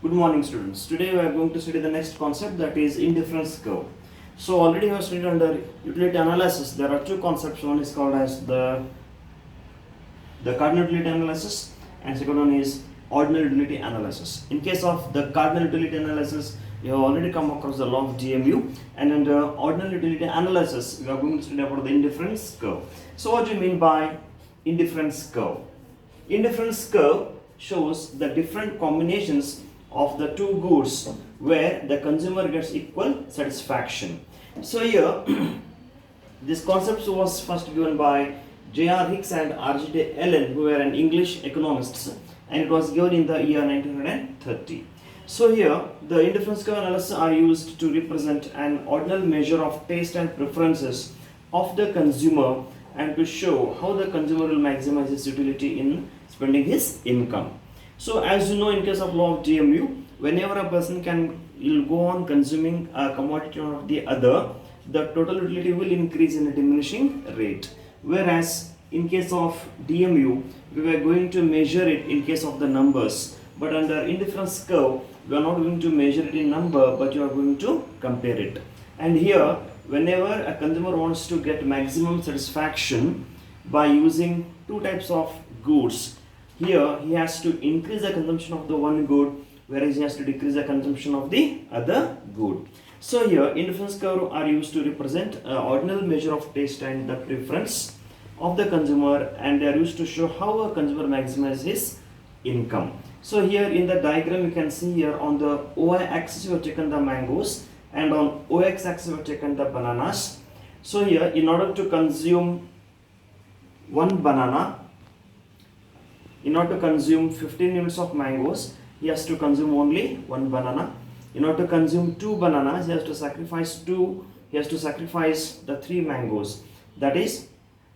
Good morning, students. Today we are going to study the next concept, that is indifference curve. So already we have studied under utility analysis. There are two concepts. One is called as the cardinal utility analysis, and second one is ordinal utility analysis. In case of the cardinal utility analysis, you have already come across the law of DMU, and under ordinal utility analysis, we are going to study about the indifference curve. So what do you mean by indifference curve? Indifference curve shows the different combinations of the two goods where the consumer gets equal satisfaction. So here this concept was first given by J.R. Hicks and R.J. Allen, who were an English economists, and it was given in the year 1930. So here the indifference curve analysis are used to represent an ordinal measure of taste and preferences of the consumer and to show how the consumer will maximize his utility in spending his income. So as you know, in case of law of DMU, whenever a person will go on consuming a commodity or the other, the total utility will increase in a diminishing rate. Whereas in case of DMU, we were going to measure it in case of the numbers, but under indifference curve, we are not going to measure it in number, but you are going to compare it. And here, whenever a consumer wants to get maximum satisfaction by using two types of goods, here he has to increase the consumption of the one good, whereas he has to decrease the consumption of the other good. So here indifference curve are used to represent an ordinal measure of taste and the preference of the consumer, and they are used to show how a consumer maximizes his income. So here in the diagram you can see here on the OY axis we have taken the mangoes, and on OX axis we have taken the bananas. So here, in order to consume one banana, in order to consume 15 units of mangoes, he has to consume only one banana. In order to consume two bananas, he has to sacrifice the 3 mangoes. That is,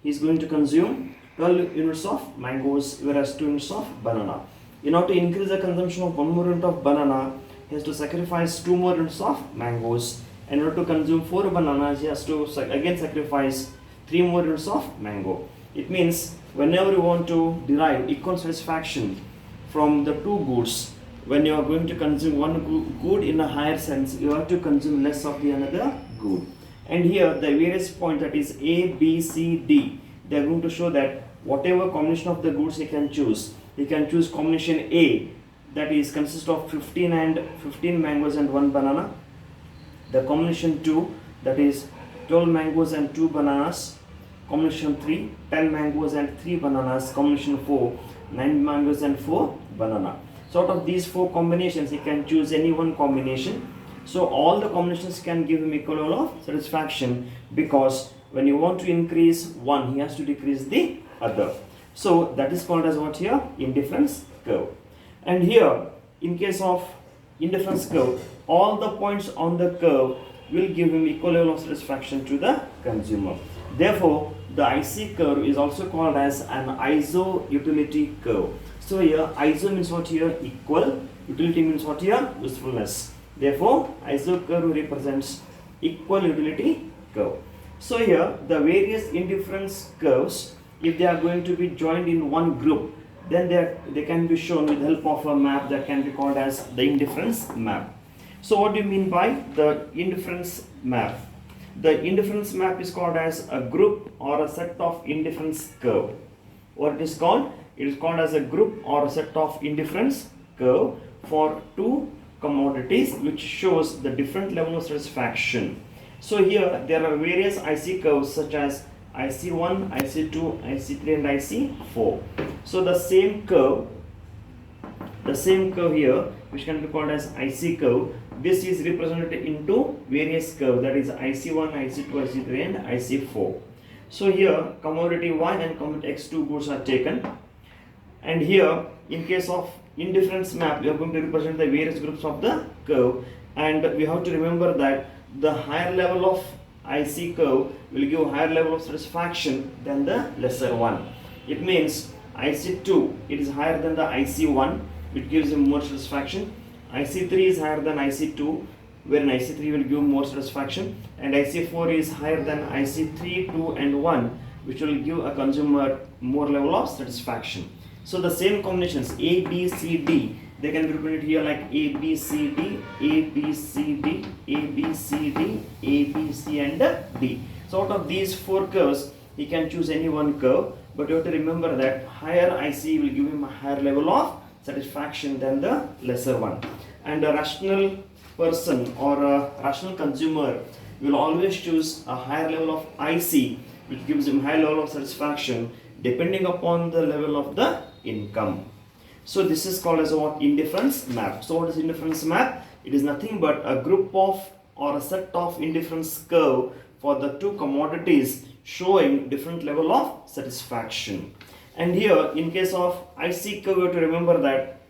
he is going to consume 12 units of mangoes, whereas 2 units of banana. In order to increase the consumption of 1 more unit of banana, he has to sacrifice 2 more units of mangoes. And in order to consume 4 bananas, he has to again sacrifice 3 more units of mango. It means whenever you want to derive equal satisfaction from the two goods, when you are going to consume one good in a higher sense, you have to consume less of the another good. And here the various points, that is A, B, C, D, they are going to show that whatever combination of the goods he can choose. He can choose combination A, that is consists of 15 mangoes and 1 banana. The combination 2, that is 12 mangoes and 2 bananas. Combination 3, 10 mangoes and 3 bananas. Combination 4, 9 mangoes and 4 banana. So out of these 4 combinations, he can choose any one combination. So all the combinations can give him equal level of satisfaction, because when you want to increase one, he has to decrease the other. So that is called as what here? Indifference curve. And here, in case of indifference curve, all the points on the curve will give him equal level of satisfaction to the consumer. Therefore, the IC curve is also called as an iso utility curve. So here iso means what here? Equal. Utility means what here? Usefulness. Therefore, iso curve represents equal utility curve. So here the various indifference curves, if they are going to be joined in one group, then they can be shown with the help of a map that can be called as the indifference map. So what do you mean by the indifference map? The indifference map is called as a group or a set of indifference curve. What it is called? It is called as a group or a set of indifference curve for two commodities, which shows the different level of satisfaction. So here there are various IC curves such as IC1, IC2, IC3 and IC4. So the same curve here, which can be called as IC curve, this is represented into various curves, that is IC1, IC2, IC3 and IC4. So here commodity Y and commodity X2 goods are taken, and here in case of indifference map, we are going to represent the various groups of the curve, and we have to remember that the higher level of IC curve will give higher level of satisfaction than the lesser one. It means IC2, it is higher than the IC1, which gives him more satisfaction. IC3 is higher than IC2, wherein IC3 will give more satisfaction, and IC4 is higher than IC3, 2 and 1, which will give a consumer more level of satisfaction. So the same combinations A, B, C, D, They can be represented here like A, B, C, D, A, B, C, D, A, B, C, D, A, B, C, and D. So out of these 4 curves, he can choose any one curve, but you have to remember that higher IC will give him a higher level of satisfaction than the lesser one. And a rational person or a rational consumer will always choose a higher level of IC, which gives him high level of satisfaction depending upon the level of the income. So this is called as what? Indifference map. So what is indifference map? It is nothing but a group of or a set of indifference curve for the 2 commodities showing different level of satisfaction. And here in case of IC curve, you have to remember that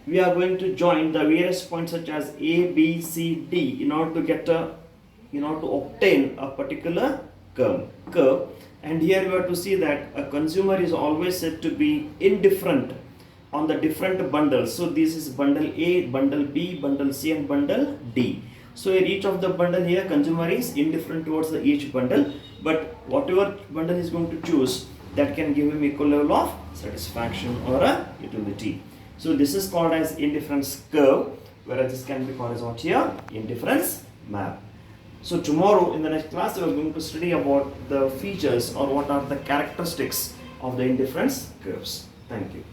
we are going to join the various points such as A, B, C, D in order to obtain a particular curve. And here we have to see that a consumer is always said to be indifferent on the different bundles. So this is bundle A, bundle B, bundle C, and bundle D. So in each of the bundle here, consumer is indifferent towards each bundle, but whatever bundle is going to choose, that can give him equal level of satisfaction or a utility. So this is called as indifference curve, whereas this can be called as what here? Indifference map. So tomorrow in the next class we are going to study about the features or what are the characteristics of the indifference curves. Thank you.